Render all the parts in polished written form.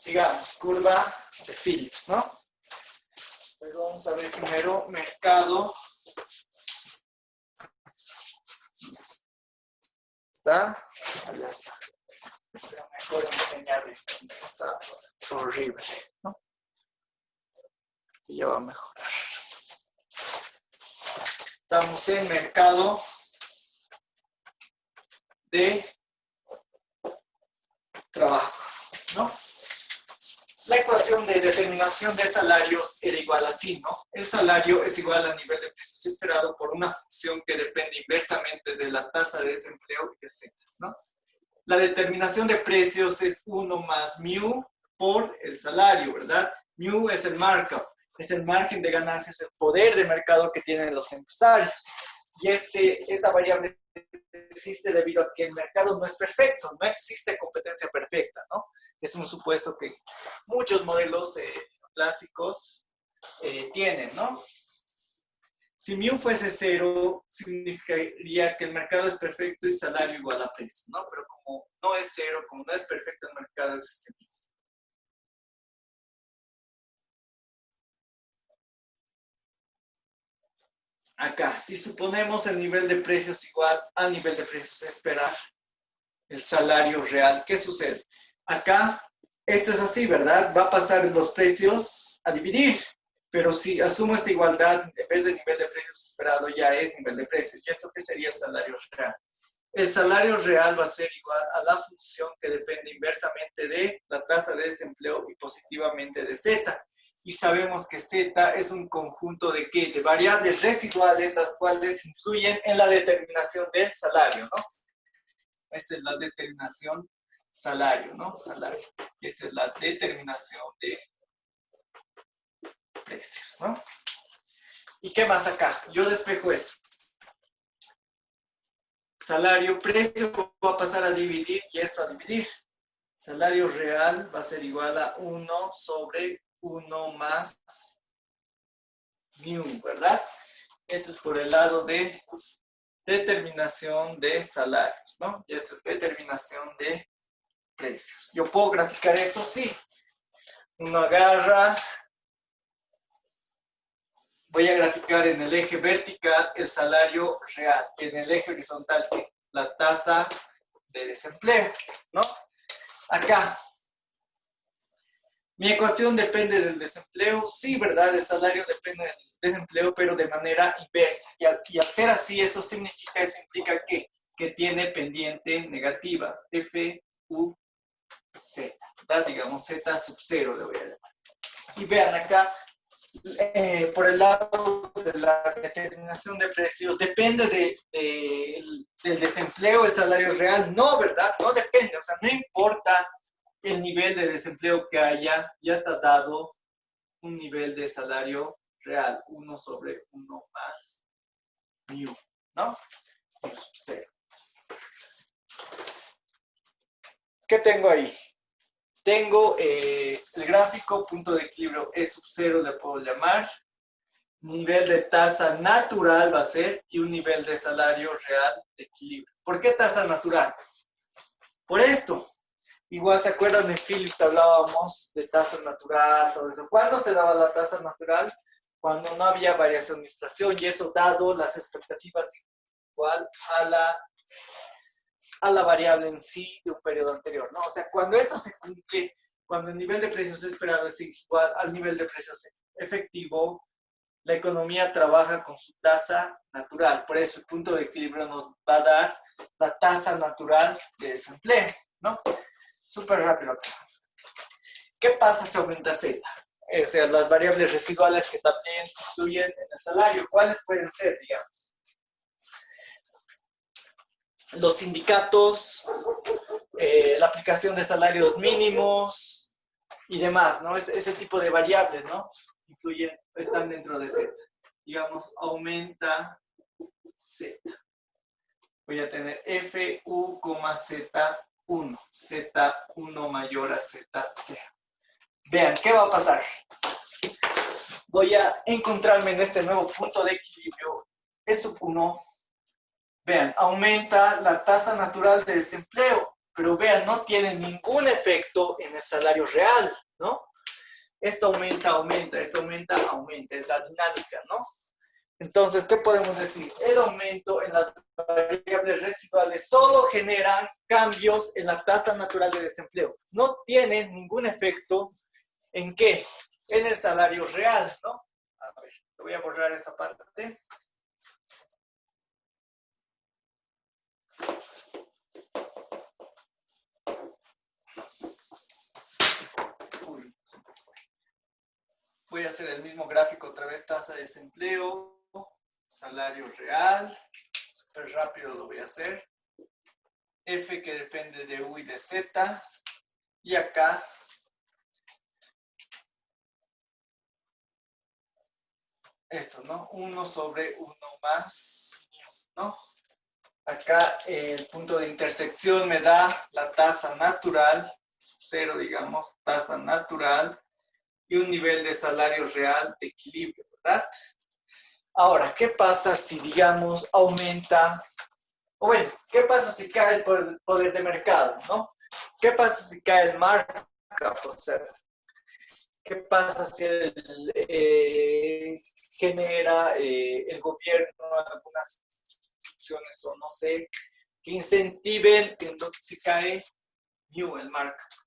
sigamos, curva de Phillips, ¿no? Pero vamos a ver primero mercado. ¿Está? Allá está. Pero mejor enseñarle. Está horrible, ¿no? Y ya va a mejorar. Estamos en mercado de trabajo, ¿no? La ecuación de determinación de salarios era igual así, ¿no? El salario es igual al nivel de precios esperado por una función que depende inversamente de la tasa de desempleo y de Z, ¿no? La determinación de precios es 1 más mu por el salario, ¿verdad? Mu es el markup, es el margen de ganancia, es el poder de mercado que tienen los empresarios. Y esta variable existe debido a que el mercado no es perfecto, no existe competencia perfecta, ¿no? Es un supuesto que muchos modelos clásicos tienen, ¿no? Si mu fuese 0, significaría que el mercado es perfecto y salario igual a precio, ¿no? Pero como no es 0, como no es perfecto el mercado, existe mu. Acá, si suponemos el nivel de precios igual al nivel de precios a esperar, el salario real, ¿qué sucede? Acá, esto es así, ¿verdad? Va a pasar los precios a dividir, pero si asumo esta igualdad, en vez de nivel de precios esperado, ya es nivel de precios. ¿Y esto qué sería el salario real? El salario real va a ser igual a la función que depende inversamente de la tasa de desempleo y positivamente de Z. Y sabemos que Z es un conjunto de ¿qué? De variables residuales, las cuales influyen en la determinación del salario, ¿no? Esta es la determinación salario, ¿no? Salario. Esta es la determinación de precios, ¿no? ¿Y qué más acá? Yo despejo eso. Salario, precio va a pasar a dividir y esto a dividir. Salario real va a ser igual a 1 sobre 1 más mu, ¿verdad? Esto es por el lado de determinación de salarios, ¿no? Y esto es determinación de precios. ¿Yo puedo graficar esto? Sí. Uno agarra, voy a graficar en el eje vertical el salario real y en el eje horizontal la tasa de desempleo, ¿no? Acá, mi ecuación depende del desempleo, sí, ¿verdad? El salario depende del desempleo, pero de manera inversa. Y al ser así, eso implica que tiene pendiente negativa, F, U, Z, ¿verdad? Digamos Z sub 0 le voy a llamar. Y vean acá, por el lado de la determinación de precios, depende del desempleo, el salario real. No, ¿verdad? No depende, o sea, no importa el nivel de desempleo que haya, ya está dado un nivel de salario real, 1 sobre 1 más mu, ¿no? Pues 0. ¿Qué tengo ahí? Tengo el gráfico, punto de equilibrio E sub 0 le puedo llamar, nivel de tasa natural va a ser y un nivel de salario real de equilibrio. ¿Por qué tasa natural? Por esto. Igual se acuerdan, en Phillips hablábamos de tasa natural, todo eso. ¿Cuándo se daba la tasa natural? Cuando no había variación de inflación y eso dado las expectativas igual a la variable en sí de un periodo anterior, ¿no? O sea, cuando esto se cumple, cuando el nivel de precios esperado es igual al nivel de precios efectivo, la economía trabaja con su tasa natural. Por eso el punto de equilibrio nos va a dar la tasa natural de desempleo, ¿no? Súper rápido acá. ¿Qué pasa si aumenta Z? O sea, las variables residuales que también influyen en el salario. ¿Cuáles pueden ser, digamos? Los sindicatos, la aplicación de salarios mínimos y demás, ¿no? Ese tipo de variables, ¿no? Influyen, están dentro de Z. Digamos, aumenta Z. Voy a tener FU, Z1. Z1 mayor a Z0. Vean, ¿qué va a pasar? Voy a encontrarme en este nuevo punto de equilibrio. E sub 1. Vean, aumenta la tasa natural de desempleo. pero vean, no tiene ningún efecto en el salario real, ¿no? Esto aumenta, aumenta, esto aumenta, aumenta, es la dinámica, ¿no? Entonces, ¿qué podemos decir? El aumento en las variables residuales solo generan cambios en la tasa natural de desempleo. No tienen ningún efecto ¿en qué? En el salario real, ¿no? A ver, voy a borrar esta parte. Uy, voy a hacer el mismo gráfico otra vez, tasa de desempleo, salario real, súper rápido lo voy a hacer. F que depende de U y de Z, y acá esto, ¿no? 1 sobre 1 más, ¿no? Acá el punto de intersección me da la tasa natural, sub 0, digamos, tasa natural, y un nivel de salario real de equilibrio, ¿verdad? Ahora, ¿qué pasa si, digamos, aumenta, o bueno, ¿qué pasa si cae el poder de mercado, ¿no? ¿Qué pasa si cae el markup? O sea, ¿qué pasa si genera el gobierno algunas instituciones o no sé, que incentiven que entonces si cae mu, el markup?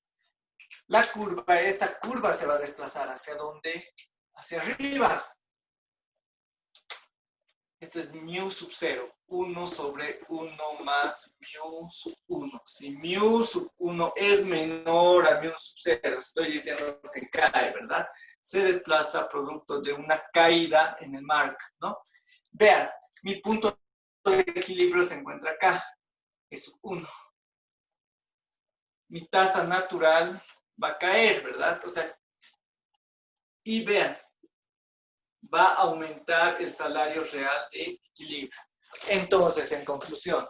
La curva, esta curva se va a desplazar hacia dónde? Hacia arriba. Esto es mu sub 0, 1 sobre 1 más mu sub 1. Si mu sub 1 es menor a mu sub 0, estoy diciendo que cae, ¿verdad? Se desplaza producto de una caída en el markup, ¿no? Vean, mi punto de equilibrio se encuentra acá, es sub 1. Mi tasa natural va a caer, ¿verdad? O sea, y vean, va a aumentar el salario real de equilibrio. Entonces, en conclusión,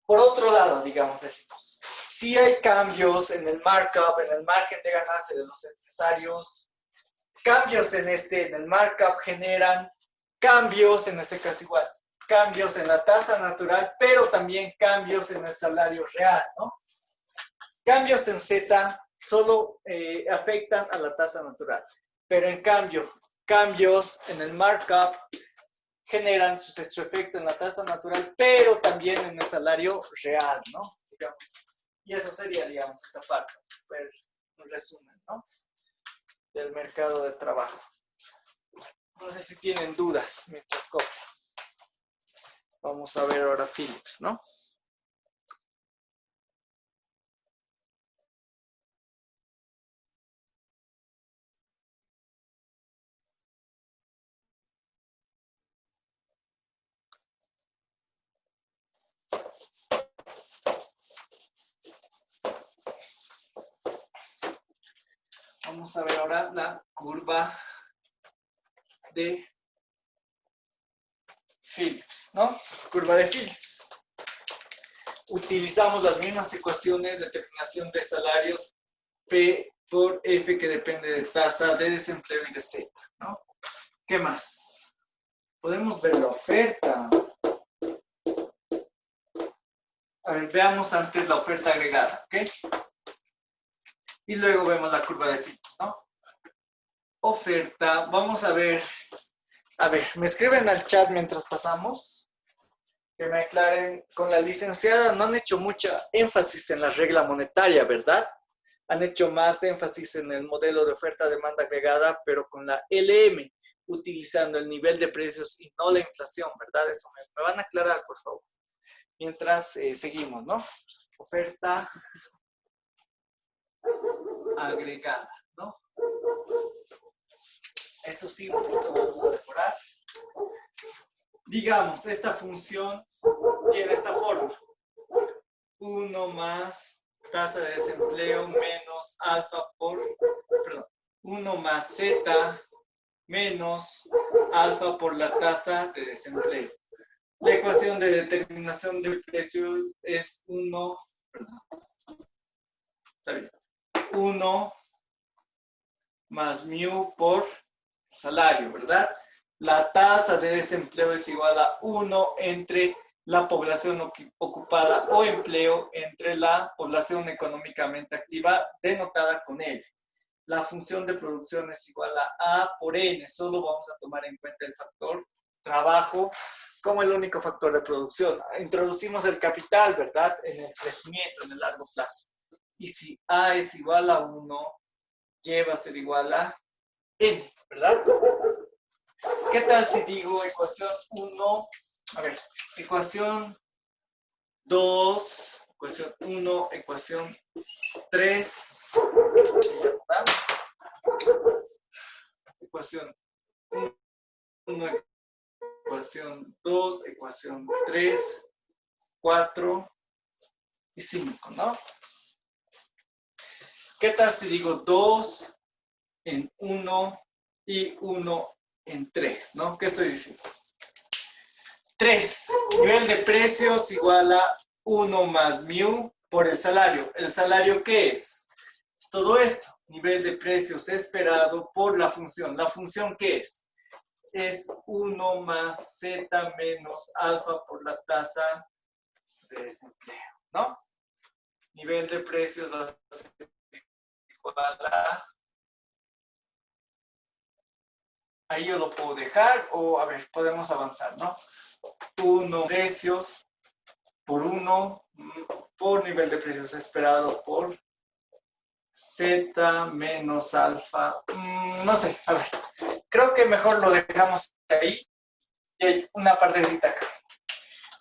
por otro lado, digamos, decimos, si hay cambios en el markup, en el margen de ganancia de los empresarios, cambios en el markup generan cambios, en este caso igual, cambios en la tasa natural, pero también cambios en el salario real, ¿no? Cambios en Z solo afectan a la tasa natural, pero en cambio, cambios en el markup generan su efecto en la tasa natural, pero también en el salario real, ¿no? Digamos. Y eso sería, digamos, esta parte, un resumen, ¿no? Del mercado de trabajo. No sé si tienen dudas mientras copio. Vamos a ver ahora Philips, ¿no? Vamos a ver ahora la curva de Philips, ¿no? Curva de Philips. Utilizamos las mismas ecuaciones de determinación de salarios P por F que depende de tasa de desempleo y de Z, ¿no? ¿Qué más? Podemos ver la oferta. A ver, veamos antes la oferta agregada, ¿ok? Y luego vemos la curva de Philips, ¿no? Oferta, vamos a ver, me escriben al chat mientras pasamos, que me aclaren, con la licenciada no han hecho mucha énfasis en la regla monetaria, ¿verdad? Han hecho más énfasis en el modelo de oferta-demanda agregada, pero con la LM, utilizando el nivel de precios y no la inflación, ¿verdad? Eso me van a aclarar, por favor. Mientras seguimos, ¿no? Oferta agregada, ¿no? Esto sí, esto vamos a decorar. Digamos, esta función tiene esta forma. 1 más tasa de desempleo menos alfa por, perdón, 1 más z menos alfa por la tasa de desempleo. La ecuación de determinación del precio es 1, perdón, está bien, 1 más mu por salario, ¿verdad? La tasa de desempleo es igual a 1 entre la población ocupada o empleo entre la población económicamente activa denotada con L. La función de producción es igual a A por N. Solo vamos a tomar en cuenta el factor trabajo como el único factor de producción. Introducimos el capital, ¿verdad? En el crecimiento, en el largo plazo. Y si A es igual a 1, Y va a ser igual a N, ¿verdad? ¿Qué tal si digo ecuación 1? A ver, ecuación 2, ecuación 1, ecuación 3, ¿verdad? Ecuación 1, ecuación 2, ecuación 3, 4 y 5, ¿no? ¿Qué tal si digo 2 en 1 y 1 en 3, ¿no? ¿Qué estoy diciendo? 3, nivel de precios igual a 1 más mu por el salario. ¿El salario qué es? Es todo esto, nivel de precios esperado por la función. ¿La función qué es? Es 1 más z menos alfa por la tasa de desempleo, ¿no? Nivel de precios va a ser igual a... Ahí yo lo puedo dejar o, a ver, podemos avanzar, ¿no? 1 precios por 1 por nivel de precios esperado por z menos alfa. No sé, a ver. Creo que mejor lo dejamos ahí. Y hay una partecita acá.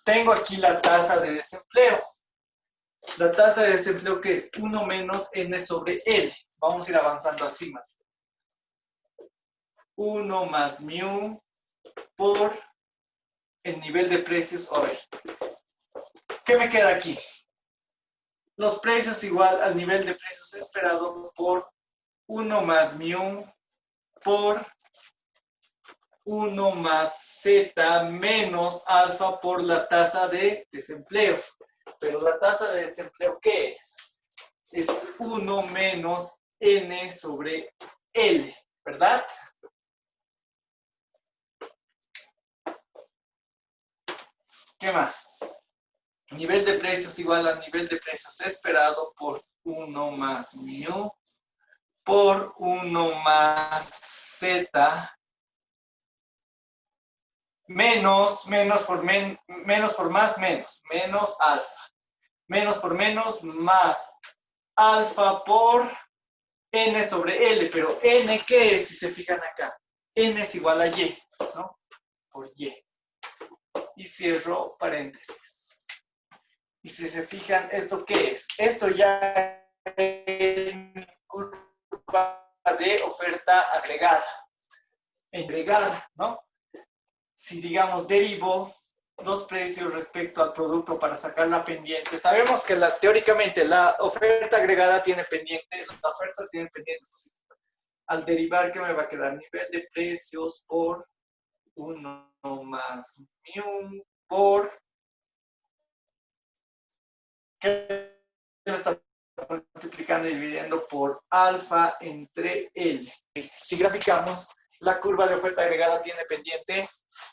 Tengo aquí la tasa de desempleo. La tasa de desempleo, ¿qué es? 1 menos n sobre L. Vamos a ir avanzando así más. 1 más mu por el nivel de precios. A ver, ¿qué me queda aquí? Los precios igual al nivel de precios esperado por 1 más mu por 1 más z menos alfa por la tasa de desempleo. Pero la tasa de desempleo, ¿qué es? Es 1 menos n sobre L, ¿verdad? ¿Qué más? Nivel de precios igual al nivel de precios esperado por 1 más mu por 1 más z menos por más menos alfa. Menos por menos más alfa por n sobre L. Pero n, ¿qué es? Si se fijan acá. N es igual a y, ¿no? Por y. Y cierro paréntesis. Y si se fijan, ¿esto qué es? Esto ya es mi curva de oferta agregada. Agregada, ¿no? Si, digamos, derivo los precios respecto al producto para sacar la pendiente, sabemos que teóricamente la oferta agregada tiene pendiente, la oferta tiene pendiente positiva. Al derivar, ¿qué me va a quedar? Nivel de precios por 1 más mu por... ¿Qué me está multiplicando y dividiendo por alfa entre L? Si graficamos, la curva de oferta agregada tiene pendiente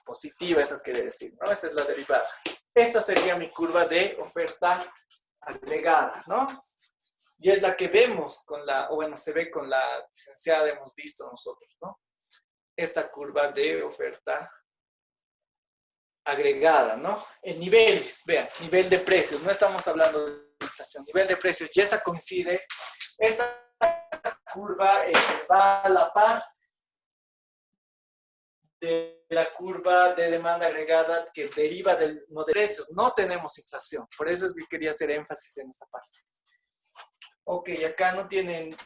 positiva, eso quiere decir, ¿no? Esa es la derivada. Esta sería mi curva de oferta agregada, ¿no? Y es la que vemos con la, o bueno, se ve con la licenciada, hemos visto nosotros, ¿no? Esta curva de oferta agregada, ¿no? En niveles, vean, nivel de precios, no estamos hablando de inflación, nivel de precios, y esa coincide, esta curva va a la par de la curva de demanda agregada que deriva del modelo de precios. No tenemos inflación, por eso es que quería hacer énfasis en esta parte. Ok, acá no tienen,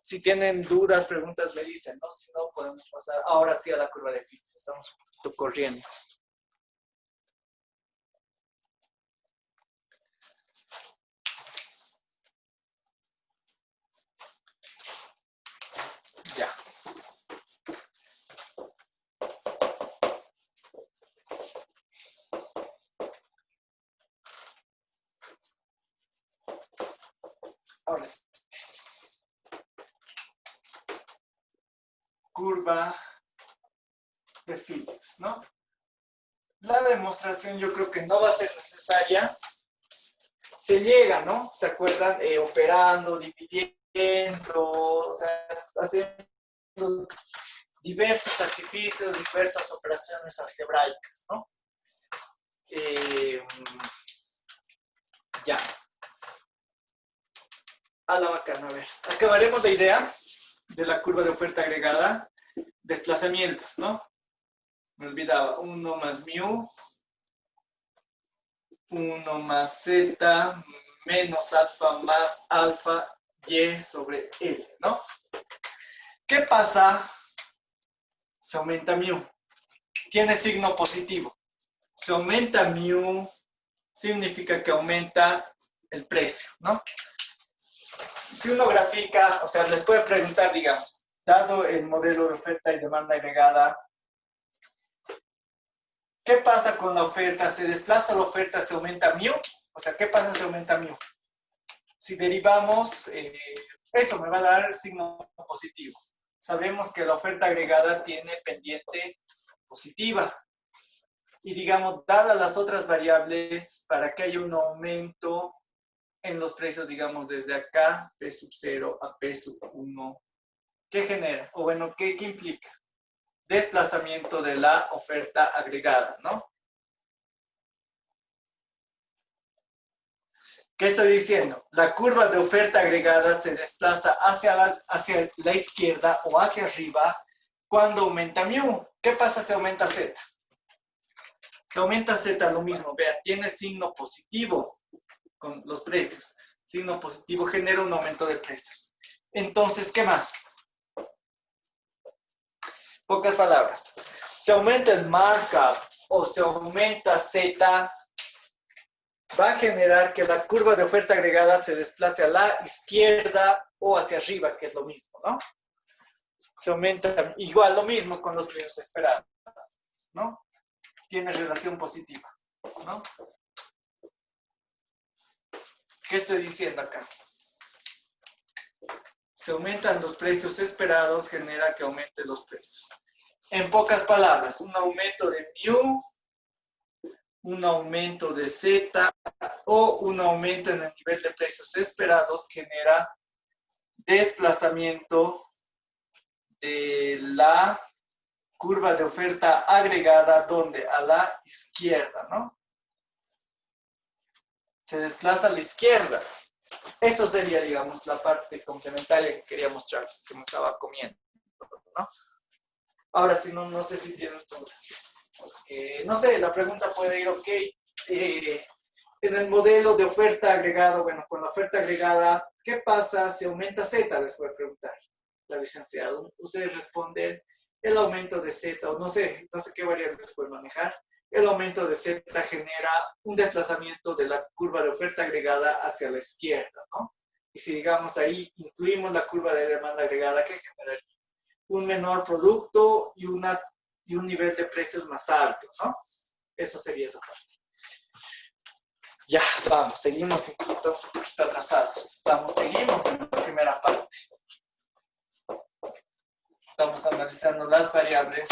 si tienen dudas, preguntas, me dicen, ¿no? Si no, podemos pasar ahora sí a la curva de Phillips. Estamos un poquito corriendo. Ya. Ahora sí. Curva de Phillips, ¿no? La demostración yo creo que no va a ser necesaria. Se llega, ¿no? ¿Se acuerdan? Operando, dividiendo, o sea, haciendo diversos artificios, diversas operaciones algebraicas, ¿no? Ya. A la bacana, a ver. Acabaremos la idea de la curva de oferta agregada. Desplazamientos, ¿no? Me olvidaba. 1 más mu, 1 más z, menos alfa más alfa y sobre L, ¿no? ¿Qué pasa? Se aumenta mu. Tiene signo positivo. Se aumenta mu, significa que aumenta el precio, ¿no? Si uno grafica, o sea, les puede preguntar, digamos, dado el modelo de oferta y demanda agregada, ¿qué pasa con la oferta? ¿Se desplaza la oferta, se aumenta mu? O sea, ¿qué pasa si aumenta mu? Si derivamos, eso me va a dar signo positivo. Sabemos que la oferta agregada tiene pendiente positiva. Y digamos, dadas las otras variables, para que haya un aumento en los precios, digamos, desde acá, P sub 0 a P sub 1, ¿qué genera? O bueno, ¿qué implica? Desplazamiento de la oferta agregada, ¿no? ¿Qué estoy diciendo? La curva de oferta agregada se desplaza hacia la izquierda o hacia arriba cuando aumenta mu. ¿Qué pasa si aumenta z? Si aumenta z, lo mismo, vean, tiene signo positivo con los precios. Signo positivo genera un aumento de precios. Entonces, ¿qué más? Pocas palabras. Si aumenta el markup o se aumenta z, va a generar que la curva de oferta agregada se desplace a la izquierda o hacia arriba, que es lo mismo, ¿no? Se aumenta igual lo mismo con los precios esperados, ¿no? Tiene relación positiva, ¿no? ¿Qué estoy diciendo acá? Se aumentan los precios esperados, genera que aumenten los precios. En pocas palabras, un aumento de mu, un aumento de z o un aumento en el nivel de precios esperados genera desplazamiento de la curva de oferta agregada, donde a la izquierda, ¿no? Se desplaza a la izquierda. Eso sería, digamos, la parte complementaria que quería mostrarles, que me estaba comiendo, ¿no? Ahora sí, no sé si tienen dudas. No sé, la pregunta puede ir, ok, en el modelo de oferta agregada, bueno, con la oferta agregada, ¿qué pasa si aumenta Z? Les puede preguntar la licenciada. Ustedes responden el aumento de Z, o no sé qué variables pueden manejar. El aumento de Z genera un desplazamiento de la curva de oferta agregada hacia la izquierda, ¿no? Y si digamos ahí incluimos la curva de demanda agregada, ¿qué generaría? Un menor producto y un nivel de precios más alto, ¿no? Eso sería esa parte. Ya, vamos, seguimos un poquito atrasados. Vamos, seguimos en la primera parte. Estamos analizando las variables.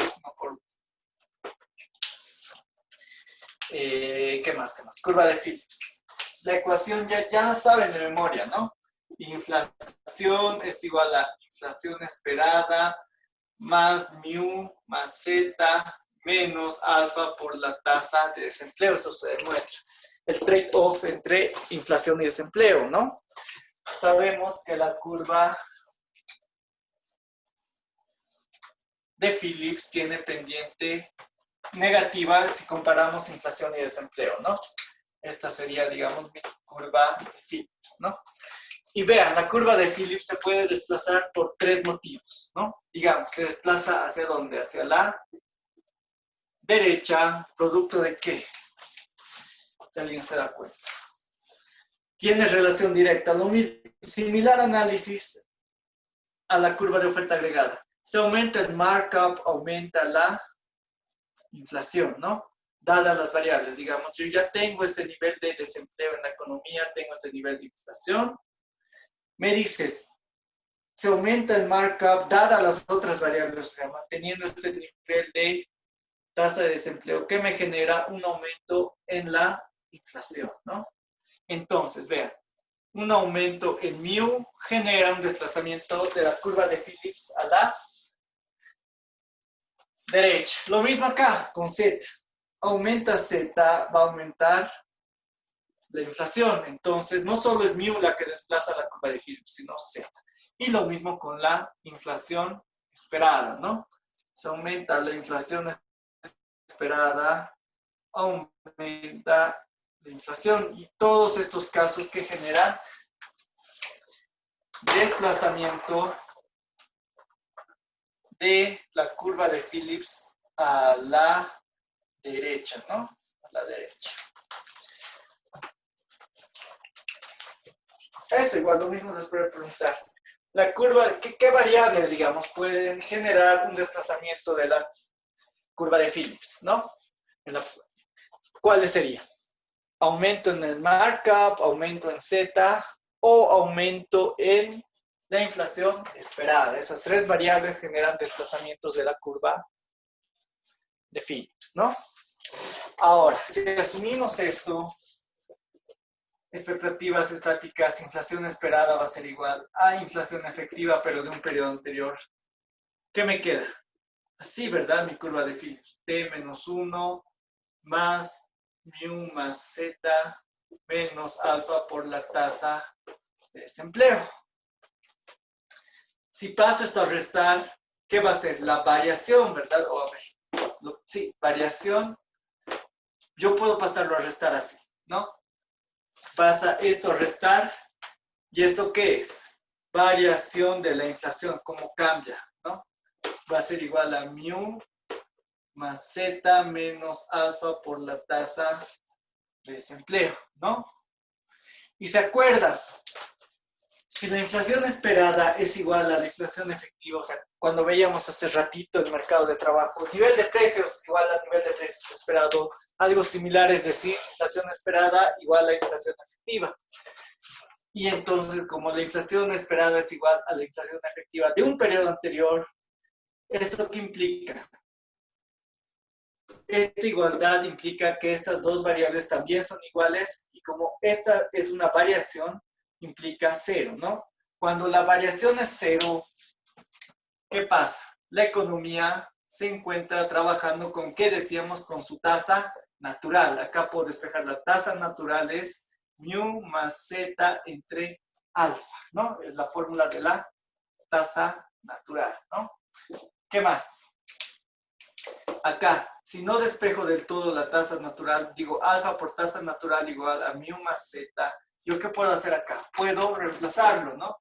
¿Qué más? Curva de Phillips. La ecuación ya la saben de memoria, ¿no? Inflación es igual a inflación esperada más mu más z menos alfa por la tasa de desempleo. Eso se demuestra. El trade-off entre inflación y desempleo, ¿no? Sabemos que la curva de Phillips tiene pendiente negativa si comparamos inflación y desempleo, ¿no? Esta sería, digamos, mi curva de Phillips, ¿no? Y vean, la curva de Phillips se puede desplazar por tres motivos, ¿no? Digamos, se desplaza hacia dónde? Hacia la derecha, ¿producto de qué? Si alguien se da cuenta. Tiene relación directa, lo mismo, similar análisis a la curva de oferta agregada. Se aumenta el markup, aumenta la inflación, ¿no? Dadas las variables, digamos, yo ya tengo este nivel de desempleo en la economía, tengo este nivel de inflación. Me dices, se aumenta el markup dadas las otras variables, o sea, manteniendo este nivel de tasa de desempleo que me genera un aumento en la inflación, ¿no? Entonces, vean, un aumento en mu genera un desplazamiento de la curva de Phillips a la derecha. Lo mismo acá con Z. Aumenta Z, va a aumentar la inflación. Entonces, no solo es mu la que desplaza la curva de Phillips, sino Z. Y lo mismo con la inflación esperada, ¿no? Se aumenta la inflación esperada, aumenta la inflación. Y todos estos casos que generan desplazamiento de la curva de Phillips a la derecha, ¿no? A la derecha. Eso igual, lo mismo les puedo preguntar. La curva, ¿qué variables, digamos, pueden generar un desplazamiento de la curva de Phillips, ¿no? ¿Cuáles serían? Aumento en el markup, aumento en Z o aumento en la inflación esperada. Esas tres variables generan desplazamientos de la curva de Phillips, ¿no? Ahora, si asumimos esto, expectativas estáticas, inflación esperada va a ser igual a inflación efectiva, pero de un periodo anterior. ¿Qué me queda? Así, ¿verdad? Mi curva de Phillips. T menos 1 más mu más Z menos alfa por la tasa de desempleo. Si paso esto a restar, ¿qué va a ser? La variación, ¿verdad? O a ver, sí, variación. Yo puedo pasarlo a restar así, ¿no? Pasa esto a restar. ¿Y esto qué es? Variación de la inflación, cómo cambia, ¿no? Va a ser igual a mu más Z menos alfa por la tasa de desempleo, ¿no? Y se acuerdan, si la inflación esperada es igual a la inflación efectiva, o sea, cuando veíamos hace ratito el mercado de trabajo, nivel de precios igual al nivel de precios esperado, algo similar, es decir, inflación esperada igual a inflación efectiva. Y entonces, como la inflación esperada es igual a la inflación efectiva de un periodo anterior, ¿esto qué implica? Esta igualdad implica que estas dos variables también son iguales y como esta es una variación, implica cero, ¿no? Cuando la variación es cero, ¿qué pasa? La economía se encuentra trabajando con, ¿qué decíamos? Con su tasa natural. Acá puedo despejar la tasa natural es mu más z entre alfa, ¿no? Es la fórmula de la tasa natural, ¿no? ¿Qué más? Acá, si no despejo del todo la tasa natural, digo alfa por tasa natural igual a mu más z, ¿yo qué puedo hacer acá? Puedo reemplazarlo, ¿no?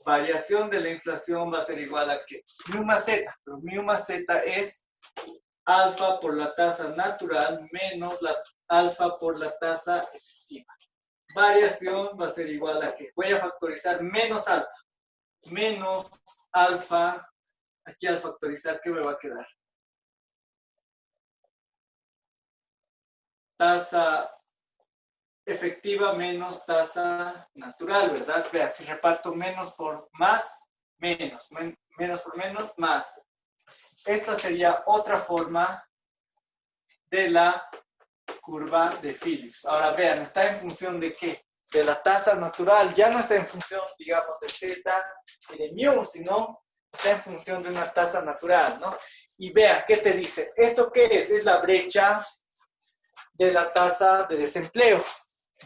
Variación de la inflación va a ser igual a ¿qué? Mu más z, pero mu más z es alfa por la tasa natural menos la alfa por la tasa efectiva. Variación va a ser igual a ¿qué? Voy a factorizar menos alfa, aquí al factorizar, ¿qué me va a quedar? Tasa efectiva menos tasa natural, ¿verdad? Vean, si reparto menos por más, menos, menos por menos, más. Esta sería otra forma de la curva de Phillips. Ahora vean, ¿está en función de qué? De la tasa natural. Ya no está en función, digamos, de Z y de mu, sino está en función de una tasa natural, ¿no? Y vean, ¿qué te dice? ¿Esto qué es? Es la brecha de la tasa de desempleo.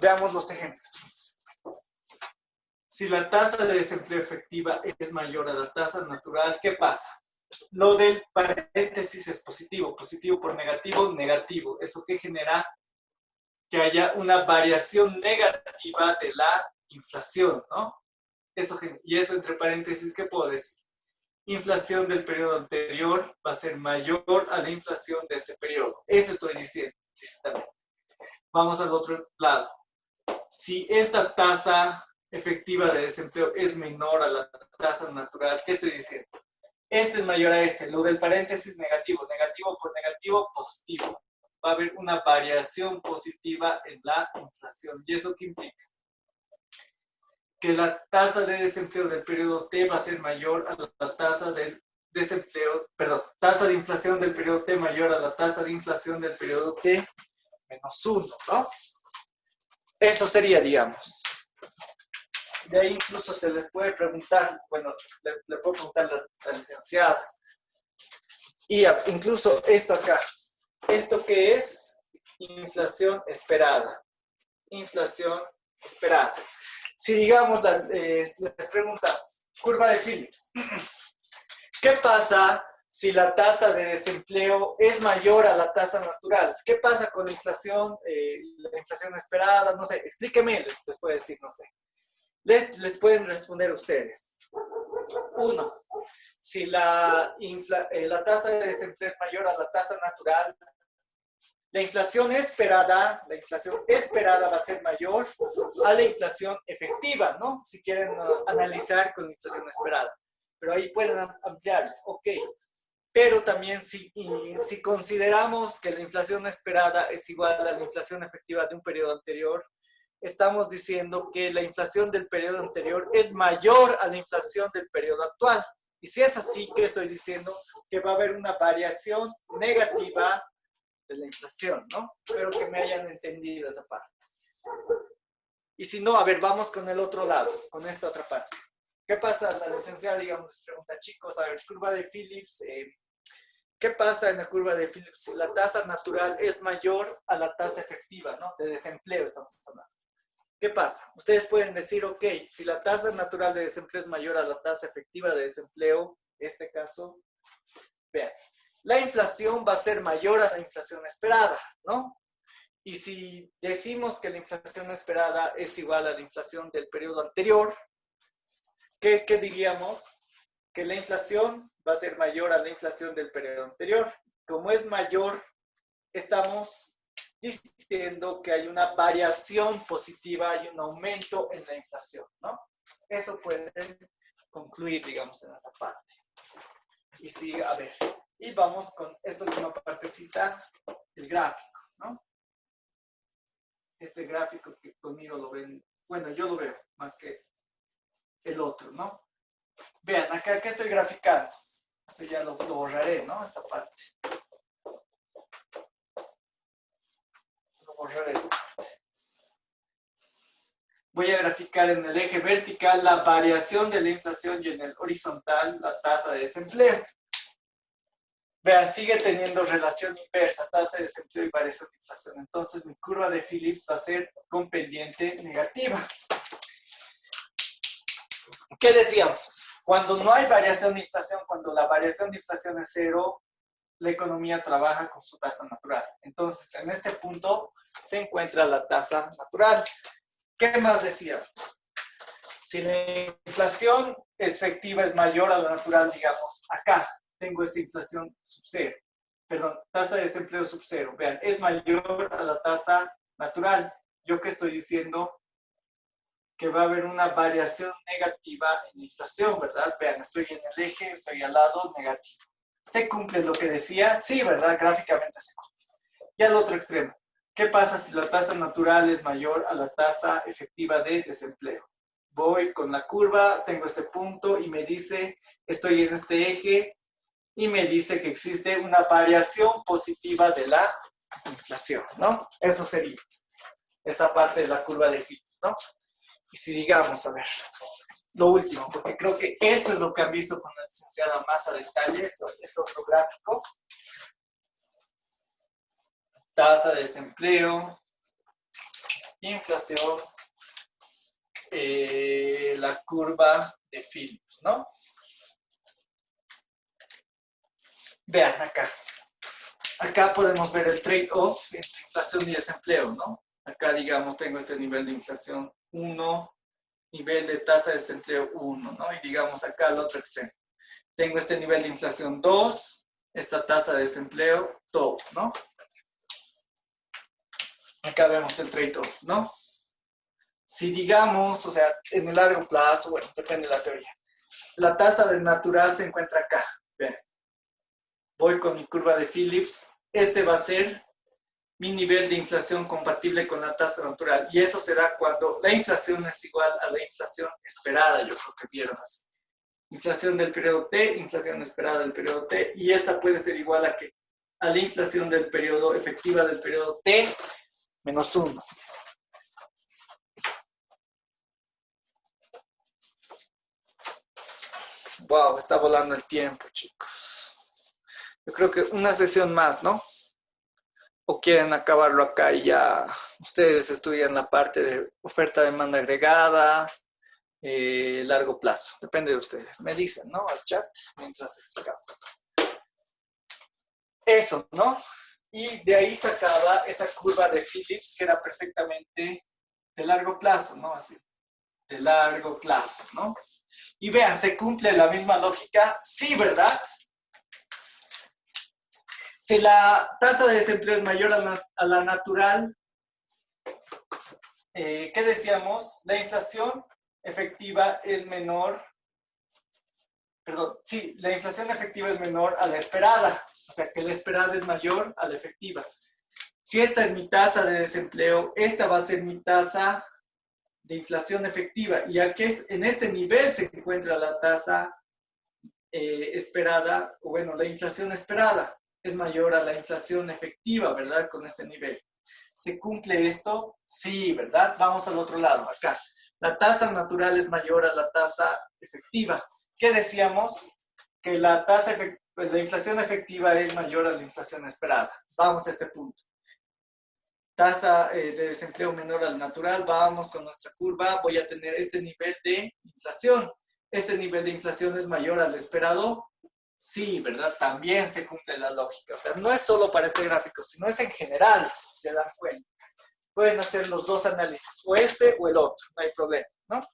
Veamos los ejemplos. Si la tasa de desempleo efectiva es mayor a la tasa natural, ¿qué pasa? Lo del paréntesis es positivo, positivo por negativo, negativo. ¿Eso qué genera? Que haya una variación negativa de la inflación, ¿no? Y eso entre paréntesis, ¿qué puedo decir? Inflación del periodo anterior va a ser mayor a la inflación de este periodo. Eso estoy diciendo, explícitamente. Vamos al otro lado. Si esta tasa efectiva de desempleo es menor a la tasa natural, ¿qué estoy diciendo? Este es mayor a este. Lo del paréntesis negativo. Negativo por negativo, positivo. Va a haber una variación positiva en la inflación. ¿Y eso qué implica? Que la tasa de desempleo del periodo T va a ser mayor a la tasa del desempleo, perdón, tasa de inflación del periodo T mayor a la tasa de inflación del periodo T menos 1, ¿no? Eso sería, digamos. De ahí incluso se les puede preguntar, bueno, le puedo preguntar a la licenciada. Y incluso esto acá, ¿esto qué es? Inflación esperada. Inflación esperada. Si digamos, les pregunta, curva de Phillips, ¿qué pasa si la tasa de desempleo es mayor a la tasa natural? ¿Qué pasa con la inflación esperada? No sé, explíqueme, les puedo decir, no sé. Les pueden responder ustedes. 1. Si la tasa de desempleo es mayor a la tasa natural, la inflación esperada va a ser mayor a la inflación efectiva, ¿no? Si quieren analizar con inflación esperada. Pero ahí pueden ampliar, ok. Pero también si consideramos que la inflación esperada es igual a la inflación efectiva de un periodo anterior, estamos diciendo que la inflación del periodo anterior es mayor a la inflación del periodo actual. Y si es así, ¿qué estoy diciendo? Que va a haber una variación negativa de la inflación, ¿no? Espero que me hayan entendido esa parte. Y si no, a ver, vamos con el otro lado, con esta otra parte. ¿Qué pasa? La licenciada, digamos, les pregunta, chicos, a ver, curva de Phillips, ¿qué pasa en la curva de Phillips? Si la tasa natural es mayor a la tasa efectiva, ¿no? De desempleo estamos hablando. ¿Qué pasa? Ustedes pueden decir, ok, si la tasa natural de desempleo es mayor a la tasa efectiva de desempleo, en este caso, vean, la inflación va a ser mayor a la inflación esperada, ¿no? Y si decimos que la inflación esperada es igual a la inflación del periodo anterior, ¿qué diríamos? Que la inflación va a ser mayor a la inflación del periodo anterior. Como es mayor, estamos diciendo que hay una variación positiva, hay un aumento en la inflación, ¿no? Eso pueden concluir, digamos, en esa parte. Y sigue, a ver, y vamos con esta última partecita, el gráfico, ¿no? Este gráfico que conmigo lo ven, bueno, yo lo veo más que el otro, ¿no? Vean, acá, ¿qué estoy graficando? Esto ya lo borraré, ¿no? Esta parte. Lo borraré esta parte. Voy a graficar en el eje vertical la variación de la inflación y en el horizontal la tasa de desempleo. Vean, sigue teniendo relación inversa, tasa de desempleo y variación de inflación. Entonces mi curva de Phillips va a ser con pendiente negativa. ¿Qué decíamos? Cuando no hay variación de inflación, cuando la variación de inflación es cero, la economía trabaja con su tasa natural. Entonces, en este punto se encuentra la tasa natural. ¿Qué más decíamos? Si la inflación efectiva es mayor a la natural, digamos, acá tengo esta inflación sub cero. Perdón, tasa de desempleo sub cero. Vean, es mayor a la tasa natural. ¿Yo qué estoy diciendo? Que va a haber una variación negativa en la inflación, ¿verdad? Vean, estoy en el eje, estoy al lado negativo. ¿Se cumple lo que decía? Sí, ¿verdad? Gráficamente se cumple. Y al otro extremo, ¿qué pasa si la tasa natural es mayor a la tasa efectiva de desempleo? Voy con la curva, tengo este punto y me dice, estoy en este eje y me dice que existe una variación positiva de la inflación, ¿no? Eso sería esta parte de la curva de Phillips, ¿no? Y si digamos, a ver, lo último, porque creo que esto es lo que han visto con la licenciada más a detalle, este otro gráfico. Tasa de desempleo, inflación, la curva de Phillips, ¿no? Vean acá. Acá podemos ver el trade-off entre inflación y desempleo, ¿no? Acá, digamos, tengo este nivel de inflación 1, nivel de tasa de desempleo 1, ¿no? Y digamos acá al otro extremo. Tengo este nivel de inflación 2, esta tasa de desempleo 2, ¿no? Acá vemos el trade-off, ¿no? Si digamos, o sea, en el largo plazo, bueno, depende de la teoría. La tasa de natural se encuentra acá. Vean. Voy con mi curva de Phillips. Este va a ser mi nivel de inflación compatible con la tasa natural. Y eso se da cuando la inflación es igual a la inflación esperada, yo creo que vieron así. Inflación del periodo T, inflación esperada del periodo T, y esta puede ser igual a ¿qué? A la inflación del periodo efectiva del periodo T menos 1. Wow, está volando el tiempo, chicos. Yo creo que una sesión más, ¿no? O quieren acabarlo acá y ya ustedes estudian la parte de oferta, demanda agregada, largo plazo. Depende de ustedes. Me dicen, ¿no? Al chat mientras explicamos. Eso, ¿no? Y de ahí sacaba esa curva de Phillips que era perfectamente de largo plazo, ¿no? Así, de largo plazo, ¿no? Y vean, ¿se cumple la misma lógica? Sí, ¿verdad? Si la tasa de desempleo es mayor a la natural, ¿qué decíamos? La inflación efectiva es menor, perdón, sí, la inflación efectiva es menor a la esperada, o sea que la esperada es mayor a la efectiva. Si esta es mi tasa de desempleo, esta va a ser mi tasa de inflación efectiva, y aquí en este nivel se encuentra la tasa esperada, o bueno, la inflación esperada es mayor a la inflación efectiva, ¿verdad? Con este nivel. ¿Se cumple esto? Sí, ¿verdad? Vamos al otro lado, acá. La tasa natural es mayor a la tasa efectiva. ¿Qué decíamos? Que la la inflación efectiva es mayor a la inflación esperada. Vamos a este punto. Tasa de desempleo menor al natural, vamos con nuestra curva, voy a tener este nivel de inflación. ¿Este nivel de inflación es mayor al esperado? Sí, ¿verdad? También se cumple la lógica. O sea, no es solo para este gráfico, sino es en general, si se dan cuenta. Pueden hacer los dos análisis, o este o el otro, no hay problema, ¿no?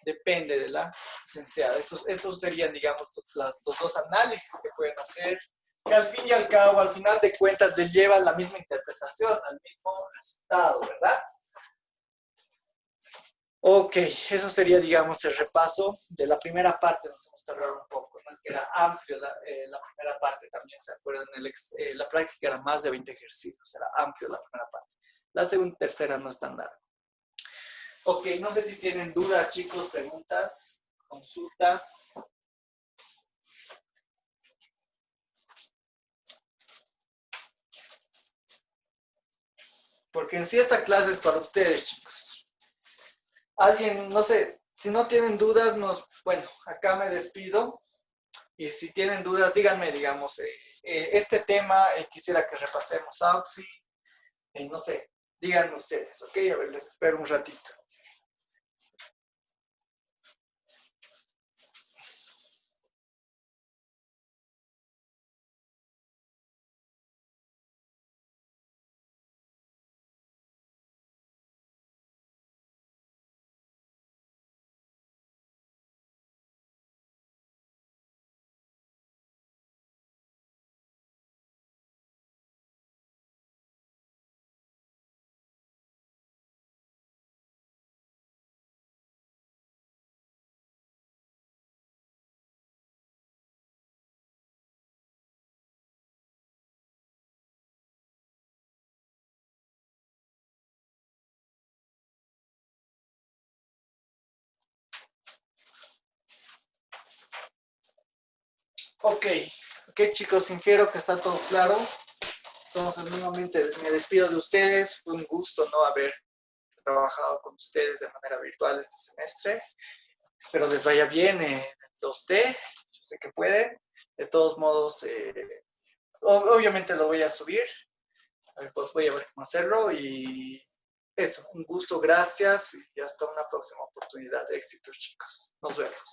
Depende de la licenciada. Esos serían, digamos, los dos análisis que pueden hacer, que al fin y al cabo, al final de cuentas, les llevan la misma interpretación, al mismo resultado, ¿verdad? Ok, eso sería, digamos, el repaso de la primera parte. Nos hemos tardado un poco, no es que era amplio la primera parte, también se acuerdan, la práctica era más de 20 ejercicios, era amplio la primera parte. La segunda y tercera no es tan larga. Ok, no sé si tienen dudas, chicos, preguntas, consultas. Porque en sí esta clase es para ustedes, chicos. Alguien, no sé, si no tienen dudas, bueno, acá me despido. Y si tienen dudas, díganme, digamos, este tema quisiera que repasemos Auxi, no sé, díganme ustedes, ¿ok? A ver, les espero un ratito. Ok, chicos, infiero que está todo claro. Entonces, nuevamente me despido de ustedes. Fue un gusto no haber trabajado con ustedes de manera virtual este semestre. Espero les vaya bien en el 2T. Yo sé que pueden. De todos modos, obviamente lo voy a subir. A ver, pues voy a ver cómo hacerlo. Y eso, un gusto, gracias. Y hasta una próxima oportunidad. Éxitos, chicos. Nos vemos.